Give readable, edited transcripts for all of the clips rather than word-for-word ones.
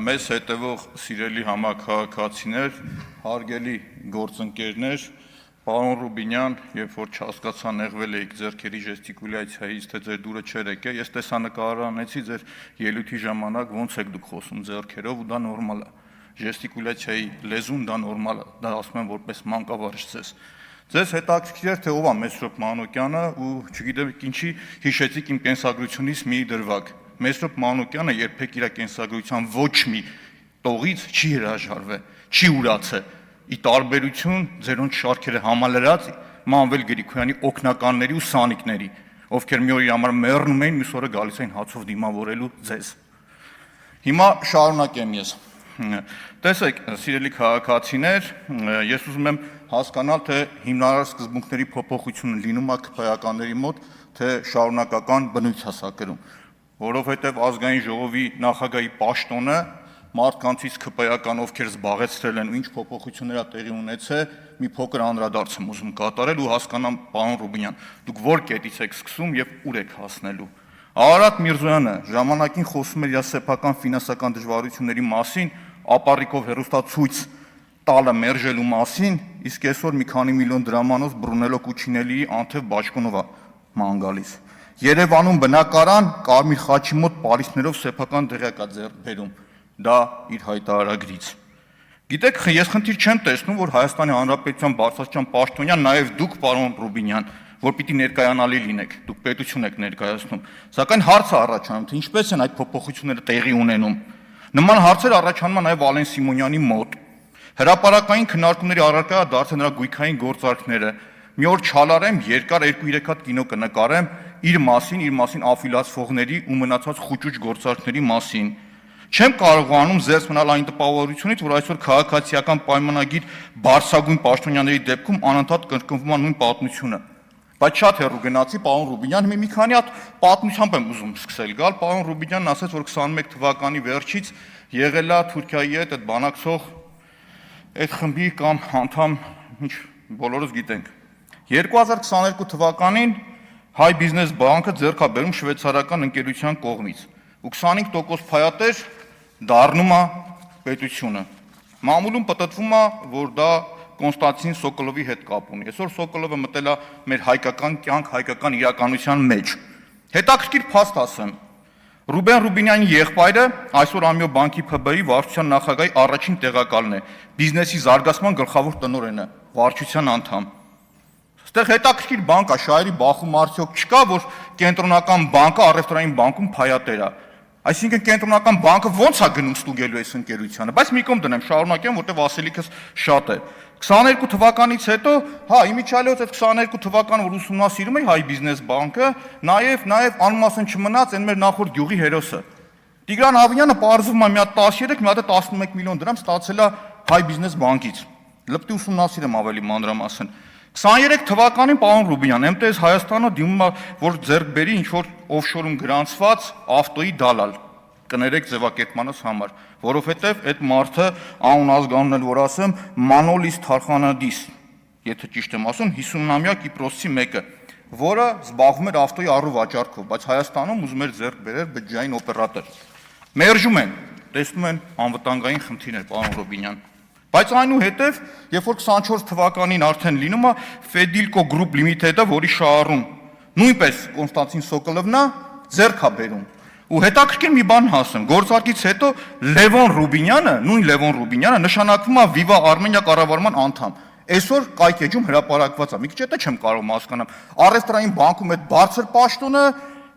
մեզ հետևող սիրելի համաքաղաքացիներ, հարգելի գործընկերներ, պարոն Ռուբինյան, երբ որ չհասկացա նեղվել էիք ձեռքերի ժեստիկուլյացիայից, թե ձեր դուրը չէր եկել, ես տեսանկարը անեցի ձեր ելույթի ժամանակ ոնց եք դուք խոսում ձեռքերով ու դա նորմալ է։ Ժեստիկուլյացիայի լեզուն դա նորմալ է, դա ասում եմ որպես մանկավարժ ձեզ։ Ձեզ հետաքրքիր էր, թե ով է Մեսրոպ Մանուկյանը ու չգիտեմ ինչի հիշեցիք իմ կենսագրությունից մի դրվագ։ Մեսրոպ Մանուկյանը երբեք իր կենսագրության ոչ մի տողից չի հրաժարվել, չի ուրացել։ Ի տարբերություն ձերոնց շարքերը համալրած Մանվել Գրիգորյանի օգնականների ու սանիկների, ովքեր մի օր իր համար մեռնում էին, մյուս օրը գալիս էին հացով դիմավորելու ձեզ։ Հիմա շարունակեմ ես։ Տեսեք, սիրելի քաղաքացիներ, ես ուզում եմ հասկանալ, թե հիմնարար սկզբունքների փոփոխությունը լինում է քպայականների մոտ, թե շարունակական բնույթ է սա կրում, որովհետև ազգային ժողովի նախագահի պաշտոնը մարդկանցից քպայական ովքեր զբաղեցրել են ու ինչ փոփոխություններ է տեղի ունեցել, մի փոքր անդրադարձ եմ ուզում կատարել ու հասկանամ, պարոն Ռուբինյան, դուք որ կետից եք սկսում եւ ուր եք հասնելու։ Արարատ Միրզոյանը ժամանակին խոսում էր իր սեփական ֆինանսական դժվարությունների մասին, ապառիկով հերոստացույց տալը մերժելու մասին, իսկ այսօր մի քանի միլիոն դրամանոց Բրունելո Կուչինելիի Անթև Բաճկոնովա ման գալիս։ Երևանում բնակարան Կարմիր խաչի մոտ պարիսպներով սեփական դղյակ է ձեռք բերում։ Դա իր հայտարարագրից։ Գիտեք, ես խնդիր չեմ տեսնում, որ Հայաստանի Հանրապետության բարձրաստիճան պաշտոնյան նաև դուք, պարոն Ռուբինյան, որ պիտի ներկայանալի լինեք, դուք պետություն եք ներկայացնում, սակայն հարց է առաջանում, թե ինչպես են այդ փոփոխությունները տեղի ունենում։ Նման հարցեր առաջանում են նաև Վալեն Սիմոնյանի մոտ։ Հրապարակային քննարկումների առարկա է դարձել նրա գույքային գործարքները։ Մի օր չալարեմ, երկար 2-3 հատ կինո կնկարեմ իր մասին աֆիլացվողների ու մնացած խուճուճ գործարքների մասին։ Չեմ կարողանում զերծ մնալ այն տպավորությունից, որ այսօր քաղաքացիական պայմանագիր բարձրագույն պաշտոնյաների դեպքում անընդհատ կրկնվում է նույն պատմությունը։ Բայց շատ հեռու գնացի, պարոն Ռուբինյան, մի քանի հատ պատմությամբ եմ ուզում սկսել գալ։ Պարոն Ռուբինյանն ասաց, որ 21 թվականի վերջից եղել է Թուրքիայի հետ այդ բանակցող այդ խմբի կամ անդամ, ինչ բոլորս գիտենք։ 2022 թվականին Հայ բիզնես բանկը ձեռք է բերում շվեյցարական ընկերության կողմից ու 25% փայատեր դառնում է պետությունը։ Մամուլում պատտվում է, որ դա Կոնստանտին Սոկոլովի հետ կապ ունի։ Այսօր Սոկոլովը մտել է մեր հայկական կյանք, հայկական իրականության մեջ։ Հետաքրքիր փաստ ասեմ։ Ռուբեն Ռուբինյանի եղբայրը այսօր Ամյո բանկի ՓԲ-ի վարչության նախագահի առաջին տեղակալն է, բիզնեսի զարգացման գլխավոր տնօրենը, վարչության անդամ։ Այստեղ հետաքրքիր բան կա, շահերի բախում արդյոք չկա, որ կենտրոնական բանկը առևտրային բանկում փայատեր է։ Այսինքն կենտրոնական բանկը ո՞նց է գնում ստուգելու այս ընկերությանը, բայց մի կողմ դնեմ, շարունակեմ, որտեղ ասելիքս շատ է։ 22 թվականից հետո, հա, իմիջիալից այդ 22 թվականը որ ուսումնասիրում էի Հայ բիզնես բանկը, նաև անմասն չմնաց այն մեր նախորդ գյուղի հերոսը։ Տիգրան Ավինյանը պարզվում է մի հատ 13, մի հատ 11 միլիոն դրամ ստացել է Հայ բիզնես բանկից։ Լպտի ուսումնասիրեմ ավելի մանրամասն։ 23 թվականին պարոն Ռուբինյան, ՄՏՍ Հայաստանը դիմում է, որ ձեռք բերի ինչ-որ օֆշորում գրանցված ավտոյի դալալ, կներեք ձևակերպմանս համար, որովհետև այդ մարդը անուն ազգանուն էլ որ ասեմ, Մանոլիս Թարխանադիս, եթե ճիշտ եմ ասում, 50-ամյա Կիպրոսցի մեկը, որը զբաղվում էր ավտոյի առուվաճառքով, բայց Հայաստանում ուզում էր ձեռք բերել բջջային օպերատոր։ Մերժում են, տեսնում են անվտանգային խնդիրներ, պարոն Ռուբինյան։ Բայց այնուհետև, երբ որ 24 թվականին արդեն լինում է Ֆեդիլկո Group Limited-ը, որի շահառուն նույնպես Կոնստանտին Սոկոլովն է, ձեռք է բերում։ Ու հետաքրքիր մի բան ասեմ, գործարկից հետո Լևոն Ռուբինյանը, նույն Լևոն Ռուբինյանը նշանակվում է Viva Armenia կառավարման անդամ։ Այսօր կայքեջում հրապարակված է։ Մի քիչ հետո չեմ կարող հասկանամ։ Առևտրային բանկում այդ բարձր պաշտոնը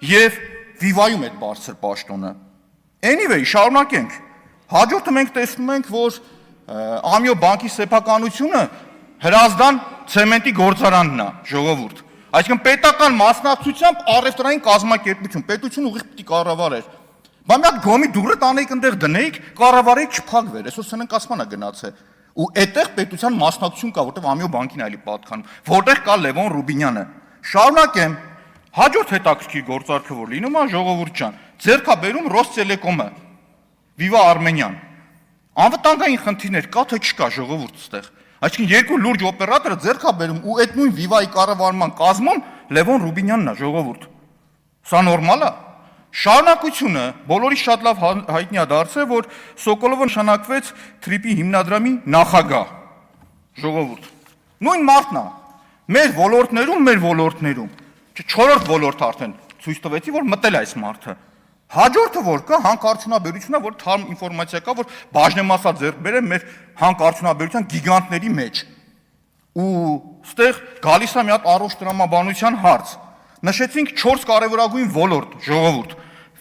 եւ Viva-ում այդ բարձր պաշտոնը։ Anyway, շարունակենք։ Հաջորդը մենք տեսնում ենք, որ Ամյո բանկի սեփականությունը Հրազդան ցեմենտի գործարանն է, ժողովուրդ։ Այսինքն պետական մասնակցությամբ առևտրային կազմակերպություն, պետությունը ուղիղ պիտի կառավարեր։ Բա մի հատ գոմի դուռը տանեիք այնտեղ դնեիք, կառավարեիք չփակվեր, այսօր սննկացման է գնացել։ Ու այդտեղ պետության մասնակցություն կա, որտեղ Ամյո բանկին այլի պատկանում, որտեղ կա Լևոն Ռուբինյանը։ Շարունակեմ։ Հաջորդ հետաքրքիր գործարքը որ լինում է, ժողովուրդ ջան, ձեռք է բերում Ռոստելեկոմը, Viva Armenian։ Անվտանգային խնդիրներ կա թե չկա ժողովուրդ ստեղ։ Այսինքն երկու լուրջ օպերատորը ձեռք է բերում ու այդ նույն Viva-ի կառավարման կազմում Լևոն Ռուբինյանն է ժողովուրդ։ Սա նորմալ է։ Շարունակությունը բոլորի շատ լավ հայտնի է դարձել, որ Սոկոլովը նշանակվեց Թրիպի հիմնադրամի նախագահ։ Ժողովուրդ։ Նույն մարդն է։ Մեր ոլորտներում, չորրորդ ոլորտ արդեն ցույց տվեցի, որ մտել է այս մարդը։ Հաջորդը որ կա, հանքարդյունաբերությունը, որ թարմ ինֆորմացիա կա, որ բաժնեմասա ձեռք բերեն մեր հանքարդյունաբերության գիգանտների մեջ։ Ու ստեղ գալիս է մի հատ առողջ տրամաբանության հարց։ Նշեցինք 4 կարևորագույն ոլորտ, ժողովուրդ,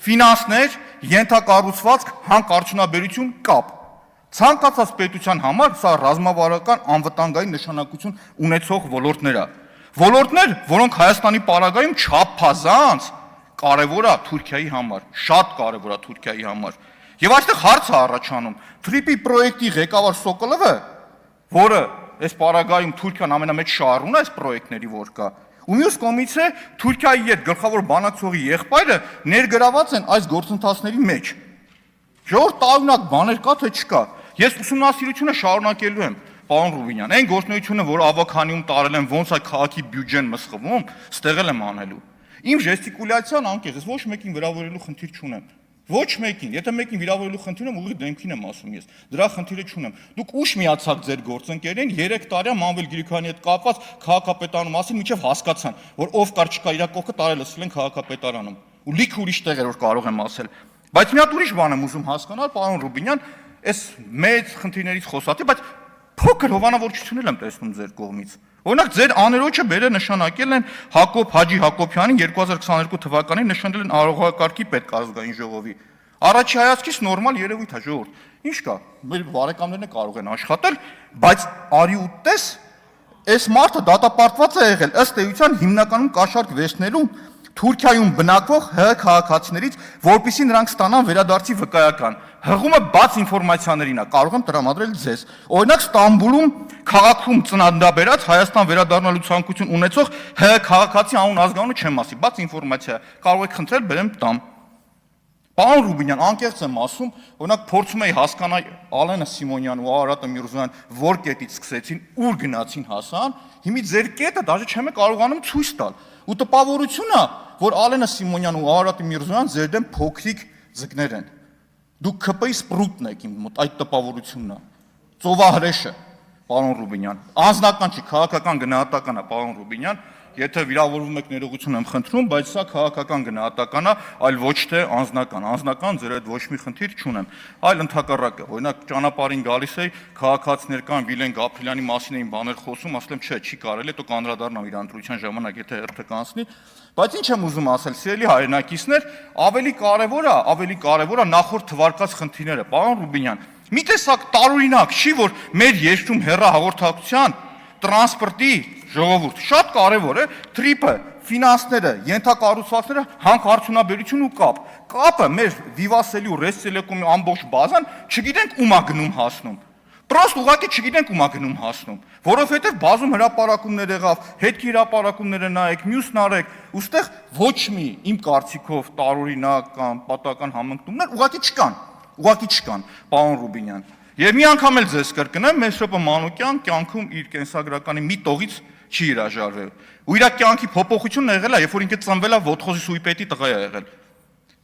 ֆինանսներ, ենթակառուցվածք, հանքարդյունաբերություն, կապ։ Ցանկացած պետության համար սա ռազմավարական անվտանգային նշանակություն ունեցող ոլորտներ է։ Ոլորտներ, որոնք Հայաստանի պարագայում չափազանց կարևոր է Թուրքիայի համար, շատ կարևոր է Թուրքիայի համար։ Եվ այստեղ հարց է առաջանում. Թրիպի պրոյեկտի ղեկավար Սոկոլովը, որը այս պարագայում Թուրքիան ամենամեծ շահառուն է այս պրոյեկտների որ կա, ու մյուս կողմից է Թուրքիայի հետ գլխավոր բանակցողի եղբայրը ներգրաված են այս գործընթացների մեջ։ Ժողովուրդ տարօրինակ բաներ կա թե չկա։ Ես ուսումնասիրությունը շարունակելու եմ, պարոն Ռուբինյան, այն գործունեությունը, որ ավականիում տարել եմ, ոնց է քաղաքի բյուջեն մսխվում, ստեղել եմ անելու։ Իմ ժեստիկուլյացիան անկեղծ, ոչ մեկին վիրավորելու խնդիր չունեմ։ Ոչ մեկին, եթե մեկին վիրավորելու խնդիր ունեմ, ուղիղ դեմքին եմ ասում ես։ Դրա խնդիրը չունեմ։ Դուք ուշ միացաք ձեր գործընկերներին 3 տարի Մանվել Գրիգորյանի հետ կապված քաղաքապետարանում մասին միջև հասկացան, որ ով կար չկա իր կողքը տարել ասել են քաղաքապետարանում։ Ու լիքը ուրիշ տեղեր որ կարող եմ ասել։ Բայց մի հատ ուրիշ բան եմ ուզում հասկանալ, պարոն Ռուբինյան, այս մեծ խնդիրներից խոսացի, բայց փոքր հովանավորչություն եմ տեսնում ձեր կողմից։ Օրինակ ձեր աներոջը բերել նշանակել են Հակոբ Հաջի Հակոբյանին 2022 թվականին նշանակել են արողակարգի պետքազգային ժողովի։ Առաջի հայացքից նորմալ երևույթ է ժողովուրդ։ Ինչ կա։ Մեր բարեկամներն կարող են աշխատել, բայց արի ու տես, այս մարդը դատապարտված է եղել ըստ էության հիմնականում կաշառք վերցնելու Թուրքիայում բնակվող ՀՀ քաղաքացիներից, որպեսզի նրանք ստանան վերադարձի վկայական։ Հղումը բաց ինֆորմացիաներին է, կարող եմ տրամադրել ձեզ։ Օրինակ Ստամբուլում քաղաքում ծննդաբերած Հայաստան վերադառնալու ցանկություն ունեցող ՀՀ քաղաքացի անուն ազգանունը չեմ ասի, բաց ինֆորմացիա, կարող եք խնդրել բերեմ տամ։ Պարոն Ռուբինյան, անկեղծ եմ ասում, օրինակ փորձում էի հասկանալ Ալենա Սիմոնյան ու Արարատը Միրզոյան որ կետից սկսեցին, ուր գնացին հասան, հիմի ձեր կետը դաժե չեմ կարողանում ցույց տալ։ Ու տպավորությունը, որ Ալենա Սիմոնյան ու Արարատ Միրզոյան ձեր դեմ փոքրիկ ձկներ են։ Դուք ԿՊ-ի սպրուտն եք իմ մոտ, այդ տպավորությունն է։ Ծովահրեշը, պարոն Ռուբինյան, անձնական չի, քաղաքական գնահատական է, պարոն Ռուբինյան, եթե վիրավորվում եք ներողություն եմ խնդրում, բայց սա քաղաքական գնահատական է, այլ ոչ թե անձնական ձեր այդ ոչ մի խնդիր չունեմ, այլ ընդհակառակը, օրինակ ճանապարհին գալիս էի, քաղաքացիներ կան Վիլեն Գաբրիելյանի մասին էին բաներ խոսում, ասել եմ, չէ, չի կարելի, հետո կանդրադառնամ իր ընտրության ժամանակ, եթե հերթը կանցնի, բայց ինչ եմ ուզում ասել, սիրելի հայրենակիցներ, ավելի կարևոր է նախորդ թվարկած խնդիրները, պարոն Ռուբինյան, մի տեսակ տարօրինակ չի, որ մեր երկրում հեռահաղորդակցության, տրանսպորտի, ժողովուրդ, շատ կարևոր է թրիպը, ֆինանսները, ենթակառուցվածքները, հանքարդյունաբերություն ու կապ։ Կապը մեր Vivatel-ի ու Restelecom-ի ամբողջ բազան չգիտենք ում է գնում հասնում։ Պրոստ ուղղակի չգիտենք ում է գնում հասնում, որովհետև բազում հրապարակումներ եղավ, հետքի հրապարակումները նայեք, մյուսն արեք, ուստեղ ոչ մի իմ կարծիքով տարօրինակ կամ պատահական համընկնումներ ուղղակի չկան, պարոն Ռուբինյան։ Եվ մի անգամ էլ ձեզ կրկնեմ, Մեսրոպը Մանուկյան կյանքում իր կենսագրականի մի տողից չի հրաժարվել։ Ու իր կյանքի փոփոխությունն եղել է, երբ որ ինքը ծնվել է Ոտխոզի սուպետի տղա է եղել։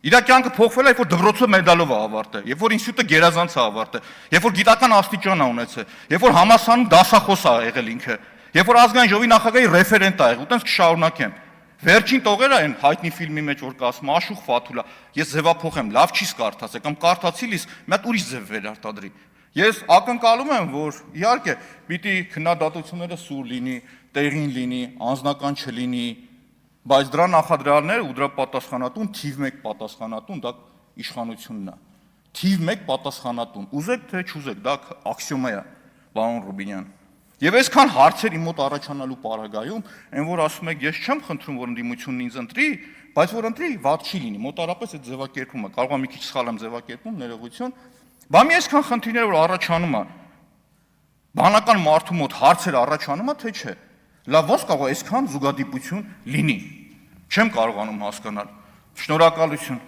Իր կյանքը փոխվել է, երբ որ դպրոցը մեդալով է ավարտել, երբ որ ինստիտուտը գերազանց է ավարտել, երբ որ գիտական աստիճան է ունեցել, երբ որ համալսարանում դասախոս է եղել ինքը, երբ որ ազգային ժողովի նախագահի ռեֆերենտ է եղել, ու տենց կշարունակեմ։ Վերջին տողերը այն հայտնի ֆիլմի մեջ որ կա ասում Աշուխ Ֆաթուլա, ես ձևափոխեմ, լավ չիս կարդացել, կամ կարդացի լիս, մի հատ ուրիշ ձև վերարտադրի։ Ես ակնկալում եմ, որ իհարկե պիտի քննադատությունները սուր լինի, տեղին լինի, անձնական չլինի, բայց դրա նախադրյալները ու դրա պատասխանատուն թիվ 1 պատասխանատուն դա իշխանությունն է։ Թիվ 1 պատասխանատուն, ուզեք թե չուզեք, դա աքսիոմա է, պարոն Ռուբինյան։ Եվ այսքան հարցեր իմ մոտ առաջանալու պարագայում, այն որ ասում եք, ես չեմ խնդրում, որ ընդդիմությունն ինձ ընտրի, բայց որ ընտրի, վատ չի լինի, մոտարապես այդ ձևակերպումը, կարող է մի քիչ սխալ եմ ձևակերպում, ներողություն, բամի այսքան խնդիրներ որ առաջանում է, բանական մարդու մոտ հարցեր առաջանում է, թե չէ, լավ ոնց կարող է այսքան զուգադիպություն լինի, չեմ կարողանում հասկանալ, շնորհակալություն։